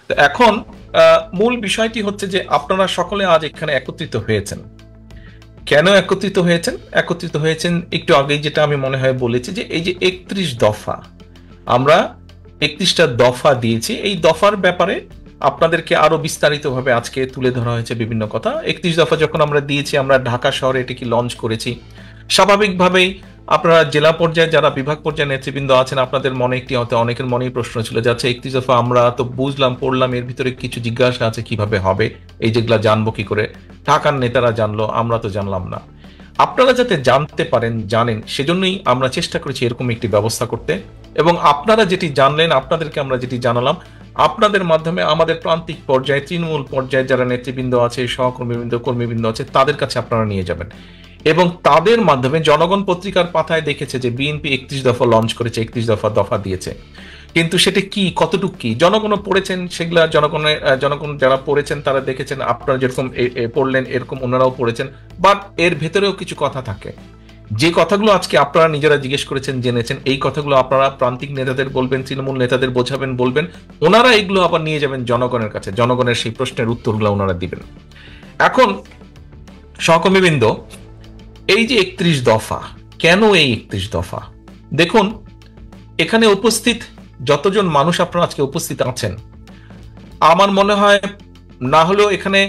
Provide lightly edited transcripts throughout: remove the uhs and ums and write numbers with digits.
তো এখন মূল বিষয়টি হচ্ছে যে আপনারা সকলে আজ এখানে একত্রিত হয়েছেন। কেন একত্রিত হয়েছেন? একত্রিত হয়েছেন একটু আগেই যেটা আমি মনে হয় বলেছি, যে এই যে 31 দফা, আমরা 31টা দফা দিয়েছি। এই দফার ব্যাপারে আপনাদেরকে আরো বিস্তারিতভাবে আজকে তুলে ধরা হয়েছে বিভিন্ন কথা। 31 দফা যখন আমরা দিয়েছি, আমরা ঢাকা শহরে এটিকে লঞ্চ করেছি। স্বাভাবিকভাবেই আপনারা জেলা পর্যায়ে যারা বিভাগ পর্যায়ে নেতৃবৃন্দ আছেন, আপনাদের মনে একটি হয়তো অনেকের মনেই প্রশ্ন ছিল যাচ্ছে 31 দফা আমরা তো বুঝলাম পড়লাম, এর ভিতরে কিছু জিজ্ঞাসা আছে কিভাবে হবে, এই যেগুলা জানবো কি করে, ঢাকার নেতারা জানলো আমরা তো জানলাম না। আপনারা যাতে জানতে পারেন, জানেন, সেজন্যই আমরা চেষ্টা করেছি এরকম একটি ব্যবস্থা করতে। এবং আপনারা যেটি জানলেন, আপনাদেরকে আমরা যেটি জানালাম, আপনাদের মাধ্যমে আমাদের প্রান্তিক পর্যায়ে, তৃণমূল পর্যায়ে যারা নেতৃবৃন্দ আছে, সহকর্মীবৃন্দ, কর্মীবৃন্দ আছে, তাদের কাছে আপনারা নিয়ে যাবেন। এবং তাদের মাধ্যমে জনগণ পত্রিকার পাতায় দেখেছে যে বিএনপি 31 দফা লঞ্চ করেছে, 31 দফা দিয়েছে, কিন্তু সেটা কি, কতটুকু কি জনগণও পড়েছেন, সেগুলা জনগণ যারা পড়েছেন তারা দেখেছেন, আপনারা যেরকম পড়লেন এরকম ওনারাও পড়েছেন। বাট এর ভেতরেও কিছু কথা থাকে, যে কথাগুলো আজকে আপনারা নিজেরা জিজ্ঞেস করেছেন, জেনেছেন, এই কথাগুলো আপনারা প্রান্তিক নেতাদের বলবেন, তৃণমূল নেতাদের বোঝাবেন, বলবেন, ওনারা এগুলো আবার নিয়ে যাবেন জনগণের কাছে, জনগণের সেই প্রশ্নের উত্তরগুলো ওনারা দিবেন। এখন সহকর্মীবৃন্দ, এই যে 31 দফা, কেন এই 31 দফা? দেখুন, এখানে উপস্থিত যতজন মানুষ আপনারা আজকে উপস্থিত আছেন, আমার মনে হয় না হলেও এখানে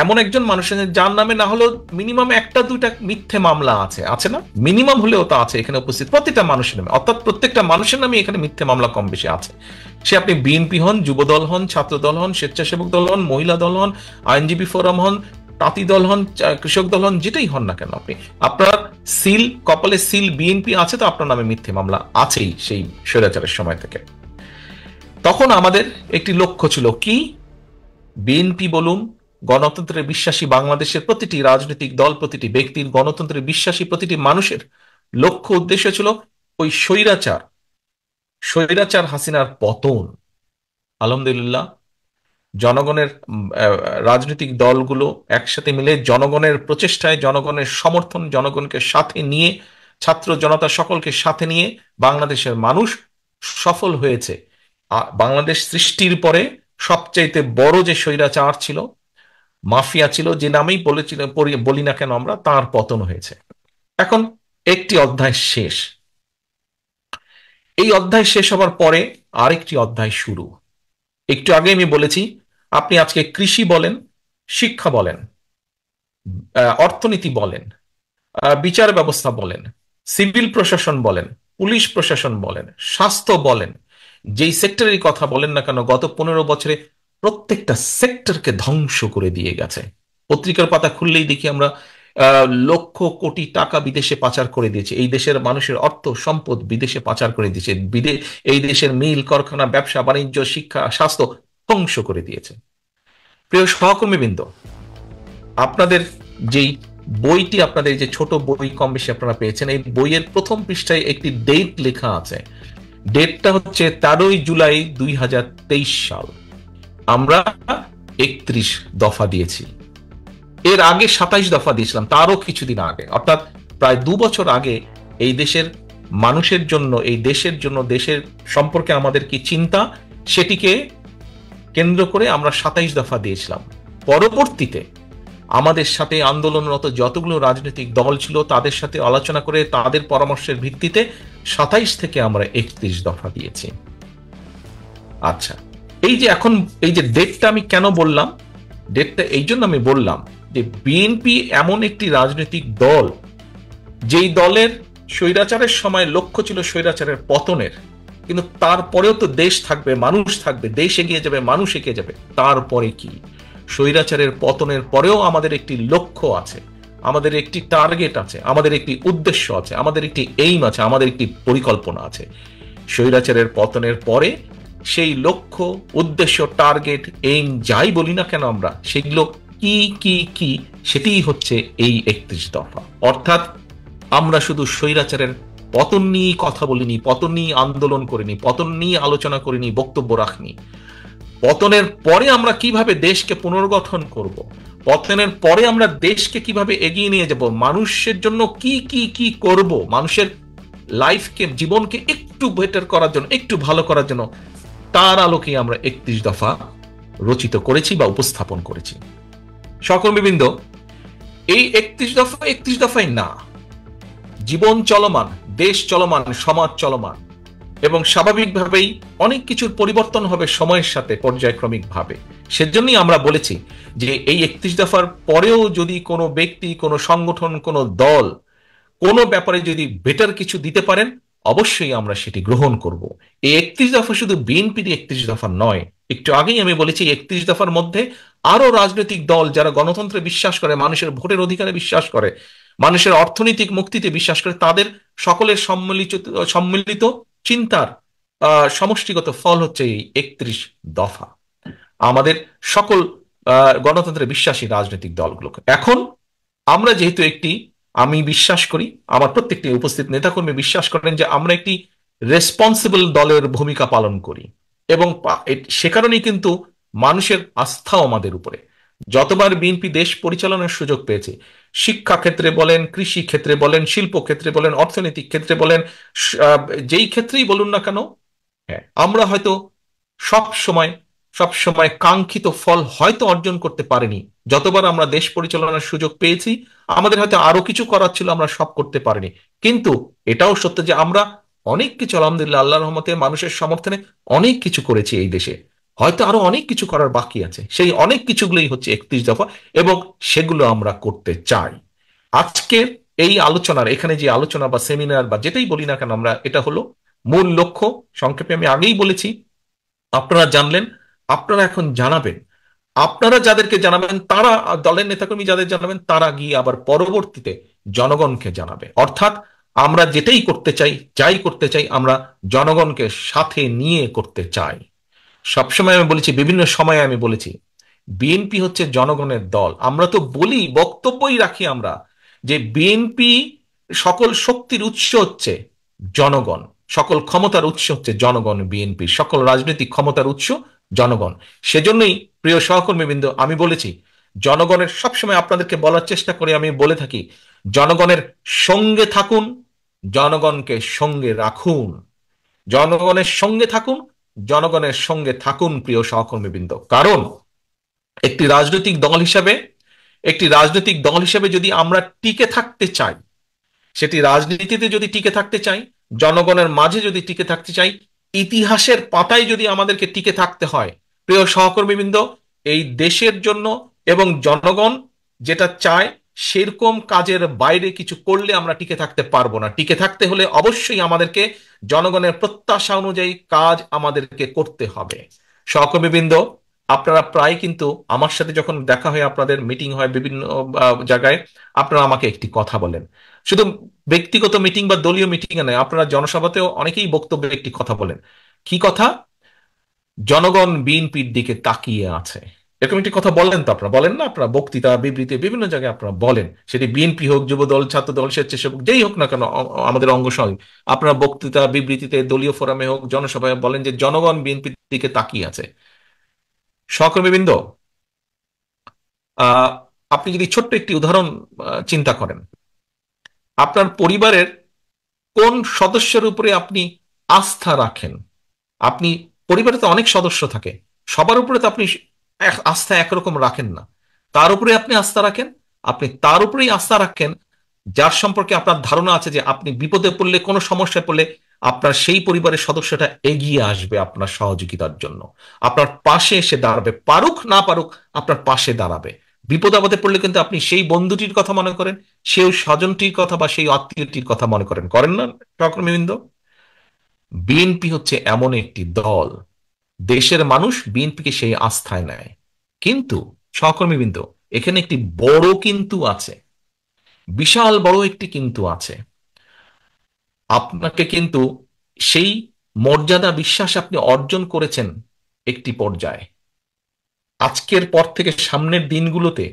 এমন একজন মানুষ আছেন যার নামে না হলেও মিনিমাম একটা দুইটা মিথ্যে মামলা আছে না? মিনিমাম হলেও তা আছে এখানে উপস্থিত প্রতিটা মানুষের নামে, অর্থাৎ প্রত্যেকটা মানুষের নামে এখানে মিথ্যে মামলা কম বেশি আছে। সে আপনি বিএনপি হন, যুবদল হন, ছাত্র দল হন, স্বেচ্ছাসেবক দল হন, মহিলা দল হন, আইনজীবী ফোরাম হন, তাঁতি দল হন, কৃষক দল হন, যেটাই হন না কেন, আপনি আপনার সিল, কপালে সিল বিএনপি আছে, তো আপনার নামে মিথ্যে মামলা আছেই সেই স্বৈরাচারের সময় থেকে। তখন আমাদের একটি লক্ষ্য ছিল কি, বিএনপি বলুন, গণতন্ত্রের বিশ্বাসী বাংলাদেশের প্রতিটি রাজনৈতিক দল, প্রতিটি ব্যক্তির, গণতন্ত্রের বিশ্বাসী প্রতিটি মানুষের লক্ষ্য উদ্দেশ্য ছিল ওই স্বৈরাচার হাসিনার পতন। আলহামদুলিল্লাহ, জনগণের রাজনৈতিক দলগুলো একসাথে মিলে জনগণের প্রচেষ্টায়, জনগণের সমর্থন, জনগণকে সাথে নিয়ে, ছাত্র জনতা সকলকে সাথে নিয়ে বাংলাদেশের মানুষ সফল হয়েছে। বাংলাদেশ সৃষ্টির পরে সবচাইতে বড় যে স্বৈরাচার ছিল, মাফিয়া ছিল, যে নামেই বলি না কেন আমরা, তার পতন হয়েছে। এখন একটি অধ্যায় শেষ। এই অধ্যায় শেষ হবার পরে আরেকটি অধ্যায় শুরু। একটু আগে আমি বলেছি, আপনি আজকে কৃষি বলেন, শিক্ষা বলেন, অর্থনীতি বলেন, বিচার ব্যবস্থা বলেন, সিভিল প্রশাসন বলেন, পুলিশ প্রশাসন বলেন, স্বাস্থ্য বলেন, যেই সেক্টরের কথা বলেন না কেন, গত 15 বছরে প্রত্যেকটা সেক্টরকে ধ্বংস করে দিয়ে গেছে। পত্রিকার পাতা খুললেই দেখি আমরা লক্ষ কোটি টাকা বিদেশে পাচার করে দিয়েছে, এই দেশের মানুষের অর্থ সম্পদ বিদেশে পাচার করে দিয়েছে, এই দেশের মিল কারখানা, ব্যবসা বাণিজ্য, শিক্ষা, স্বাস্থ্য ধ্বংস করে দিয়েছে। প্রিয় সহকর্মীবৃন্দ, আপনাদের যেই বইটি, আপনাদের যে ছোট বই কম বেশি আপনারা পেয়েছেন, এই বইয়ের প্রথম পৃষ্ঠায় একটি ডেট লেখা আছে। ডেটটা হচ্ছে 13 জুলাই 2023 সাল। আমরা 31 দফা দিয়েছি। এর আগে 27 দফা দিয়েছিলাম, তারও কিছুদিন আগে, অর্থাৎ প্রায় 2 বছর আগে এই দেশের মানুষের জন্য, এই দেশের জন্য, দেশের সম্পর্কে আমাদের কি চিন্তা, সেটিকে কেন্দ্র করে আমরা 27 দফা দিয়েছিলাম। পরবর্তীতে আমাদের সাথে আন্দোলনরত যতগুলো রাজনৈতিক দল ছিল, তাদের সাথে আলোচনা করে তাদের পরামর্শের ভিত্তিতে 27 থেকে আমরা 31 দফা দিয়েছি। আচ্ছা, এই যে এখন এই যে ডেটটা আমি কেন বললাম, ডেটটা এই জন্য আমি বললাম যে বিএনপি এমন একটি রাজনৈতিক দল, যেই দলের স্বৈরাচারের সময় লক্ষ্য ছিল স্বৈরাচারের পতনের, কিন্তু তারপরেও তো দেশ থাকবে, মানুষ থাকবে, দেশ এগিয়ে যাবে, মানুষ এগিয়ে যাবে। তারপরে কি, স্বৈরাচারের পতনের পরেও আমাদের একটি লক্ষ্য আছে, আমাদের একটি টার্গেট আছে, আমাদের একটি উদ্দেশ্য আছে, আমাদের একটি এইম আছে, আমাদের একটি পরিকল্পনা আছে। স্বৈরাচারের পতনের পরে সেই লক্ষ্য, উদ্দেশ্য, টার্গেট, এইম যাই বলি না কেন আমরা, সেগুলো কি কি কি সেটিই হচ্ছে এই 31 দফা। অর্থাৎ আমরা শুধু স্বৈরাচারের পতন নিয়ে কথা বলিনি, পতন নিয়ে আন্দোলন করিনি, পতন নিয়ে আলোচনা করিনি, বক্তব্য রাখিনি। পতনের পরে আমরা কিভাবে দেশকে পুনর্গঠন করব, পতনের পরে আমরা দেশকে কিভাবে এগিয়ে নিয়ে যাব, মানুষের জন্য কি কি কি করব, মানুষের লাইফকে, জীবনকে একটু বেটার করার জন্য, একটু ভালো করার জন্য, তার আলোকে আমরা 31 দফা রচিত করেছি বা উপস্থাপন করেছি। সহকর্মীবৃন্দ, এই 31 দফাই না, জীবন চলমান, দেশ চলমান, সমাজ চলমান, এবং স্বাভাবিকভাবেই অনেক কিছুর পরিবর্তন হবে সময়ের সাথে পর্যায়ক্রমিকভাবে। সেজন্যই আমরা বলেছি যে এই 31 দফার পরেও যদি কোনো ব্যক্তি, কোনো সংগঠন, কোনো দল কোনো ব্যাপারে যদি বেটার কিছু দিতে পারেন, অবশ্যই আমরা সেটি গ্রহণ করব। এই 31 দফা শুধু বিএনপির 31 দফা নয়। একটু আগেই আমি বলেছি 31 দফার মধ্যে আরো রাজনৈতিক দল যারা গণতন্ত্রে বিশ্বাস করে, মানুষের ভোটের অধিকারে বিশ্বাস করে, মানুষের অর্থনৈতিক মুক্তিতে বিশ্বাস করে, তাদের সকলের সম্মিলিত চিন্তার সমষ্টিগত ফল হচ্ছে এই 31 দফা। আমাদের সকল গণতন্ত্রে বিশ্বাসী রাজনৈতিক দলগুলোকে এখন আমরা যেহেতু আমি বিশ্বাস করি, আমার প্রত্যেকটি উপস্থিত নেতাকর্মী বিশ্বাস করেন যে আমরা একটি রেসপন্সিবল দলের ভূমিকা পালন করি, এবং সে কারণেই কিন্তু মানুষের আস্থাও আমাদের উপরে। যতবার বিএনপি দেশ পরিচালনার সুযোগ পেয়েছে, শিক্ষা ক্ষেত্রে বলেন, কৃষি ক্ষেত্রে বলেন, শিল্প ক্ষেত্রে বলেন, অর্থনৈতিক ক্ষেত্রে বলেন, যেই ক্ষেত্রেই বলুন না কেন, হ্যাঁ, আমরা হয়তো সব সময় সব সময় কাঙ্ক্ষিত ফল হয়তো অর্জন করতে পারিনি। যতবার আমরা দেশ পরিচালনার সুযোগ পেয়েছি, আমাদের হয়তো আরো কিছু করার ছিল, আমরা সব করতে পারিনি। কিন্তু এটাও সত্য যে আমরা অনেক কিছু আলহামদুলিল্লাহ আল্লাহর রহমতে মানুষের সমর্থনে অনেক কিছু করেছি এই দেশে। হয়তো আরো অনেক কিছু করার বাকি আছে, সেই অনেক কিছুগুলোই হচ্ছে 31 দফা, এবং সেগুলো আমরা করতে চাই। আজকের এই আলোচনার, এখানে যে আলোচনা বা সেমিনার বা যেটাই বলি না কেন, আমরা এটা হলো মূল লক্ষ্য। সংক্ষেপে আমি আগেই বলেছি, আপনারা জানলেন, আপনারা এখন জানাবেন, আপনারা যাদেরকে জানাবেন তারা, দলের নেতাকর্মী যাদের জানাবেন তারা গিয়ে আবার পরবর্তীতে জনগণকে জানাবে। অর্থাৎ আমরা যেটাই করতে চাই, যাই করতে চাই, আমরা জনগণকে সাথে নিয়ে করতে চাই। সবসময় আমি বলেছি, বিভিন্ন সময়ে আমি বলেছি, বিএনপি হচ্ছে জনগণের দল। আমরা তো বলি, বক্তব্যই রাখি আমরা, যে বিএনপি সকল শক্তির উৎস হচ্ছে জনগণ, সকল ক্ষমতার উৎস হচ্ছে জনগণ, বিএনপি সকল রাজনৈতিক ক্ষমতার উৎস জনগণ। সেজন্যই প্রিয় সহকর্মীবৃন্দ, আমি বলেছি জনগণের, সবসময় আপনাদেরকে বলার চেষ্টা করে আমি বলে থাকি, জনগণের সঙ্গে থাকুন, জনগণকে সঙ্গে রাখুন, জনগণের সঙ্গে থাকুন, জনগণের সঙ্গে থাকুন প্রিয় সহকর্মীবৃন্দ। কারণ একটি রাজনৈতিক দল হিসেবে যদি আমরা টিকে থাকতে চাই, সেটি রাজনীতিতে যদি টিকে থাকতে চাই, জনগণের মাঝে যদি টিকে থাকতে চাই, ইতিহাসের পাতায় যদি আমাদেরকে টিকে থাকতে হয়, প্রিয় সহকর্মীবৃন্দ, এই দেশের জন্য এবং জনগণ যেটা চায় সেরকম কাজের বাইরে কিছু করলে আমরা টিকে থাকতে পারবো না। টিকে থাকতে হলে অবশ্যই আমাদেরকে জনগণের প্রত্যাশা অনুযায়ী কাজ আমাদেরকে করতে হবে। সহকর্মীবৃন্দ, আপনারা প্রায় কিন্তু আমার সাথে যখন দেখা হয়, আপনাদের মিটিং হয় বিভিন্ন জায়গায়, আপনারা আমাকে একটি কথা বলেন, শুধু ব্যক্তিগত মিটিং বা দলীয় মিটিং এ নয়, আপনারা জনসভাতেও অনেকেই বক্তব্যে একটি কথা বলেন। কি কথা? জনগণ বিএনপির দিকে তাকিয়ে আছে। এরকম একটি কথা বলেন তো আপনারা, বলেন না? আপনারা বক্তৃতা, বিবৃতি বিভিন্ন জায়গায় আপনারা বলেন, সেটি বিএনপি হোক, যুব দল, ছাত্র দল, স্বেচ্ছাসেবক, যেই হোক না কেন, আমাদের অঙ্গ সঙ্গ, আপনারা বক্তৃতা, বিবৃতিতে, দলীয় ফোরামে হোক, জনসভায় বলেন যে জনগণ বিএনপির দিকে তাকিয়ে আছে। সহকর্মীবৃন্দ, আহ আপনি যদি ছোট্ট একটি উদাহরণ চিন্তা করেন, আপনার পরিবারের কোন সদস্যের উপরে আপনি আস্থা রাখেন? আপনি, পরিবারে তো অনেক সদস্য থাকে, সবার উপরে তো আপনি আস্থা একরকম রাখেন না। তার উপরে আপনি আস্থা রাখেন, আপনি তার উপরেই আস্থা রাখেন যার সম্পর্কে আপনার ধারণা আছে যে আপনি বিপদে পড়লে, কোনো সমস্যায় পড়লে, আপনার সেই পরিবারের সদস্যটা এগিয়ে আসবে আপনার সহযোগিতার জন্য, আপনার পাশে এসে দাঁড়াবে, পারুক না পারুক আপনার পাশে দাঁড়াবে। বিপদ আপদে পড়লে কিন্তু আপনি সেই বন্ধুটির কথা মনে করেন, সেই স্বজনটির কথা বা সেই আত্মীয়টির কথা মনে করেন, করেন না সহকর্মীবৃন্দ? বিএনপি হচ্ছে এমন একটি দল, দেশের মানুষ বিএনপিকে সেই আস্থায় নেয়। কিন্তু সহকর্মীবৃন্দ, এখানে একটি বড় কিন্তু আছে, বিশাল বড় একটি কিন্তু আছে। আপনাকে কিন্তু সেই মর্যাদা, বিশ্বাস আপনি অর্জন করেছেন একটি পর্যায়ে। আজকের পর থেকে সামনের দিনগুলোতে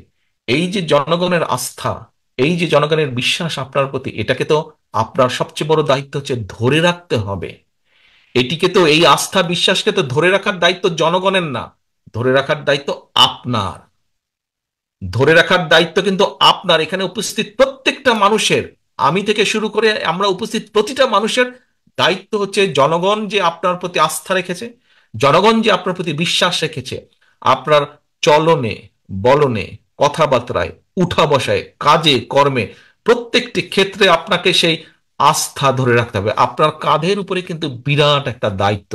এই যে জনগণের আস্থা, এই যে জনগণের বিশ্বাস আপনার প্রতি, এটাকে তো আপনার সবচেয়ে বড় দায়িত্ব হচ্ছে ধরে রাখতে হবে। এটিকে তো, এই আস্থা বিশ্বাসকে তো ধরে রাখার দায়িত্ব জনগণের না, ধরে রাখার দায়িত্ব আপনার। ধরে রাখার দায়িত্ব কিন্তু আপনার, এখানে উপস্থিত প্রত্যেকটা মানুষের, আমি থেকে শুরু করে আমরা উপস্থিত প্রতিটা মানুষের দায়িত্ব হচ্ছে জনগণ যে আপনার প্রতি আস্থা রেখেছে, জনগণ যে আপনার প্রতি বিশ্বাস রেখেছে, আপনার চলনে, বলনে, কথাবার্তায়, উঠা বসায়, কাজে কর্মে, প্রত্যেকটি ক্ষেত্রে আপনাকে সেই আস্থা ধরে রাখতে হবে। আপনার কাঁধের উপরে কিন্তু বিরাট একটা দায়িত্ব।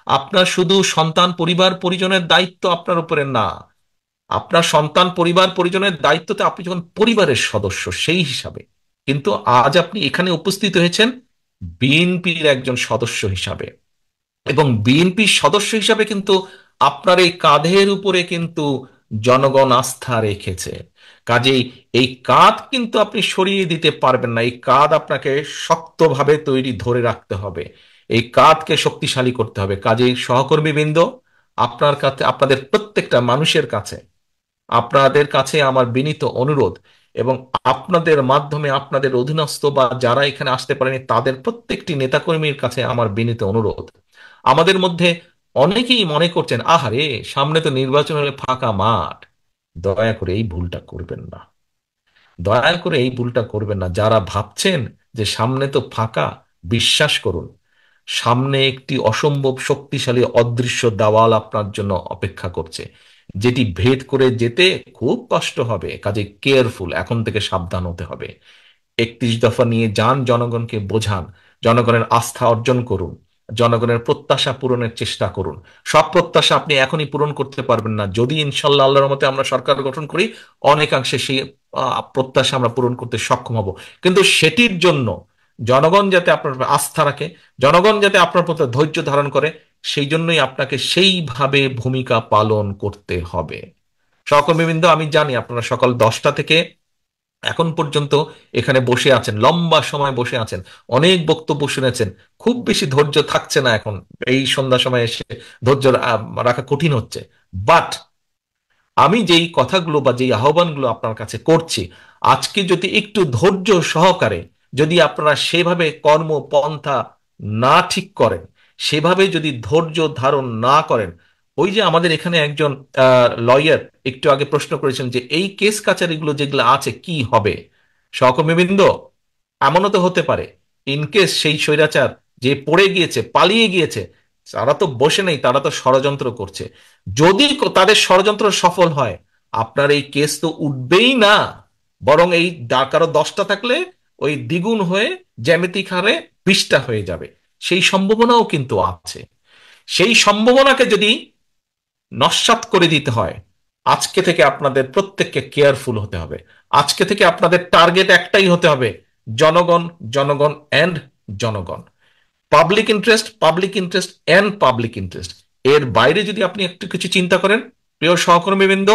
আপনার শুধু সন্তান পরিবার পরিজনের দায়িত্ব আপনার উপরে না, আপনার সন্তান পরিবার পরিজনের দায়িত্বতে আপনি যখন পরিবারের সদস্য সেই হিসাবে, কিন্তু আজ আপনি এখানে উপস্থিত হয়েছেন বিএনপির একজন সদস্য হিসাবে, এবং বিএনপির সদস্য হিসাবে কিন্তু আপনার এই কাঁধের উপরে কিন্তু জনগণ আস্থা রেখেছে। কাজেই এই কাঁধ কিন্তু আপনি সরিয়ে দিতে পারবেন না। এই কাঁধ আপনাকে শক্তভাবে তৈরি ধরে রাখতে হবে, এই কাঁধকে শক্তিশালী করতে হবে। কাজেই সহকর্মীবৃন্দ, আপনার কাছে, আপনাদের প্রত্যেকটা মানুষের কাছে, আপনাদের কাছে আমার বিনীত অনুরোধ, এবং আপনাদের মাধ্যমে আপনাদের অধীনস্থ বা যারা এখানে আসতে পারেনি তাদের প্রত্যেকটি নেতাকর্মীর কাছে আমার বিনীত অনুরোধ। আমাদের মধ্যে অনেকেই মনে করছেন, আহারে সামনে তো নির্বাচন হলে ফাঁকা মাঠ। দয়া করে এই ভুলটা করবেন না, দয়া করে এই ভুলটা করবেন না। যারা ভাবছেন যে সামনে তো ফাঁকা, বিশ্বাস করুন, সামনে একটি অসম্ভব শক্তিশালী অদৃশ্য দেওয়াল আপনার জন্য অপেক্ষা করছে, যেটি ভেদ করে যেতে খুব কষ্ট হবে। কাজে কেয়ারফুল, এখন থেকে সাবধান হতে হবে। 31 দফা নিয়ে যান, জনগণকে বোঝান, জনগণের আস্থা অর্জন করুন, জনগণের প্রত্যাশা পূরণের চেষ্টা করুন। সব প্রত্যাশা আপনি এখনই পূরণ করতে পারবেন না, যদি ইনশাল্লাহ আল্লাহর মতে আমরা সরকার গঠন করি, অনেকাংশে সেই প্রত্যাশা আমরা পূরণ করতে সক্ষম হব। কিন্তু সেটির জন্য জনগণ যাতে আপনার উপর আস্থা রাখে, জনগণ যাতে আপনার প্রতি ধৈর্য ধারণ করে, সেই জন্যই আপনাকে সেইভাবে ভূমিকা পালন করতে হবে। সহকর্মীবৃন্দ, আমি জানি আপনারা সকাল 10টা থেকে এখন পর্যন্ত এখানে বসে আছেন, লম্বা সময় বসে আছেন, অনেক বক্তব্য শুনেছেন, খুব বেশি ধৈর্য থাকছে না এখন এই সন্ধ্যা সময় এসে, ধৈর্য রাখা কঠিন হচ্ছে। বাট আমি যেই কথাগুলো বা যেই আহ্বানগুলো আপনার কাছে করছি, আজকে যদি একটু ধৈর্য সহকারে যদি আপনারা সেভাবে কর্মপন্থা না ঠিক করেন, সেভাবে যদি ধৈর্য ধারণ না করেন, ওই যে আমাদের এখানে একজন লয়ার একটু আগে প্রশ্ন করেছেন যে এই কেস কাচারিগুলো যেগুলো আছে কি হবে। সহকর্মীবৃন্দ, এমনও তো হতে পারে ইনকেস সেই স্বৈরাচার যে পড়ে গিয়েছে, পালিয়ে গিয়েছে, তারা তো বসে নেই, তারা তো ষড়যন্ত্র করছে। যদি তাদের ষড়যন্ত্র সফল হয়, আপনার এই কেস তো উঠবেই না, বরং এই কারো 10টা থাকলে ওই দ্বিগুণ হয়ে জ্যামিতিক হারে 20টা হয়ে যাবে। সেই সম্ভাবনাও কিন্তু আছে। সেই সম্ভাবনাকে যদি নস্যাৎ করে দিতে হয়, আজকে থেকে আপনাদের প্রত্যেককে কেয়ারফুল হতে হবে। আজকে থেকে আপনাদের টার্গেট একটাই হতে হবে, জনগণ, জনগণ এন্ড জনগণ। Public interest, public interest and public interest. এর বাইরে যদি আপনি একটু কিছু চিন্তা করেন, প্রিয় সহকর্মীবৃন্দ,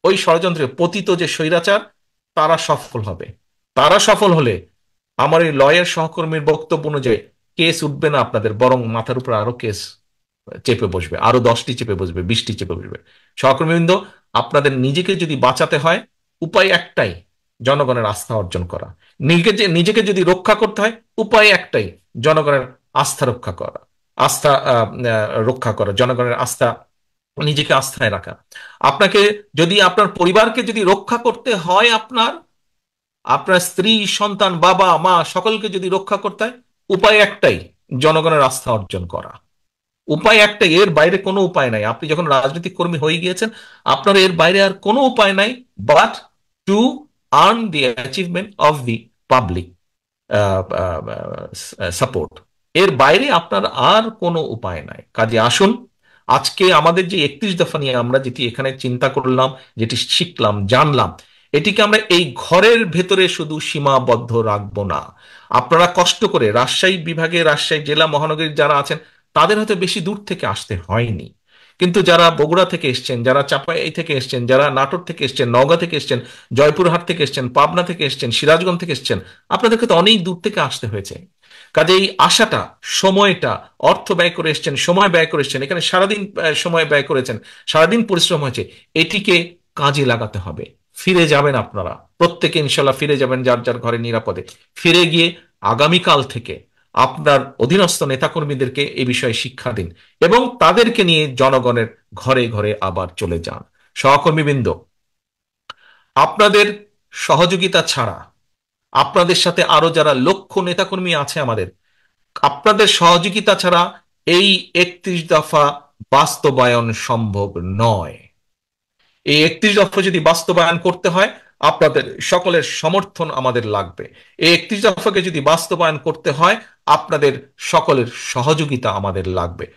ওই ষড়যন্ত্রে পতিত যে স্বৈরাচার, তারা সফল হবে। তারা সফল হলে আমার এই লয়ের সহকর্মীর বক্তব্য অনুযায়ী কেস উঠবে না আপনাদের, বরং মাথার উপর আরো কেস চেপে বসবে, আরো 10টি চেপে বসবে, 20টি চেপে বসবে। সহকর্মীবৃন্দ, আপনাদের নিজেকে যদি বাঁচাতে হয়, উপায় একটাই, জনগণের আস্থা অর্জন করা। নিজেকে যদি রক্ষা করতে হয়, উপায় একটাই, জনগণের আস্থা রক্ষা করা। আস্থা রক্ষা করা, জনগণের আস্থা, নিজেকে আস্থায় রাখা। আপনাকে যদি, আপনার পরিবারকে যদি রক্ষা করতে হয়, আপনার আপনার স্ত্রী, সন্তান, বাবা মা সকলকে যদি রক্ষা করতে হয়, উপায় একটাই, জনগণের আস্থা অর্জন করা। উপায় একটাই, এর বাইরে কোনো উপায় নাই। আপনি যখন রাজনৈতিক কর্মী হয়ে গিয়েছেন, আপনার এর বাইরে আর কোনো উপায় নাই, but to earn the achievement of the public support. এর বাইরে আপনার আর কোনো উপায় নাই। কাজে আসুন, আজকে আমাদের যে 31 দফা নিয়ে আমরা যেটি এখানে চিন্তা করলাম, যেটি শিখলাম, জানলাম, এটিকে আমরা এই ঘরের ভেতরে শুধু সীমাবদ্ধ রাখবো না। আপনারা কষ্ট করে রাজশাহী বিভাগে, রাজশাহী জেলা মহানগরীর যারা আছেন, তাদের হয়তো বেশি দূর থেকে আসতে হয়নি, কিন্তু যারা বগুড়া থেকে এসছেন, যারা চাপাই থেকে এসছেন, যারা নাটোর থেকে এসছেন, নওগাঁ থেকে এসছেন, জয়পুরহাট থেকে এসছেন, পাবনা থেকে এসছেন, সিরাজগঞ্জ থেকে এসছেন, আপনাদেরকে তো অনেক দূর থেকে আসতে হয়েছে। কাজে এই আশাটা, সময়টা, অর্থ ব্যয় করে এসছেন, সময় ব্যয় করে এসছেন, এখানে সারাদিন সময় ব্যয় করেছেন, সারাদিন পরিশ্রম হয়েছে, এটিকে কাজে লাগাতে হবে। ফিরে যাবেন আপনারা প্রত্যেকে, ইনশাল্লাহ ফিরে যাবেন যার যার ঘরে নিরাপদে। ফিরে গিয়ে আগামীকাল থেকে আপনার অধীনস্থ নেতাকর্মীদেরকে এই বিষয়ে শিক্ষা দিন, এবং তাদেরকে নিয়ে জনগণের ঘরে ঘরে আবার চলে যান। সহকর্মীবৃন্দ, আপনাদের সহযোগিতা ছাড়া, আপনাদের সাথে আরো যারা লক্ষ নেতাকর্মী আছে আমাদের, আপনাদের সহযোগিতা ছাড়া এই 31 দফা বাস্তবায়ন সম্ভব নয়। এই 31 দফা যদি বাস্তবায়ন করতে হয়, আপনাদের সকলের সমর্থন আমাদের লাগবে। এই 31 দফাকে যদি বাস্তবায়ন করতে হয়, আপনাদের সকলের সহযোগিতা আমাদের লাগবে।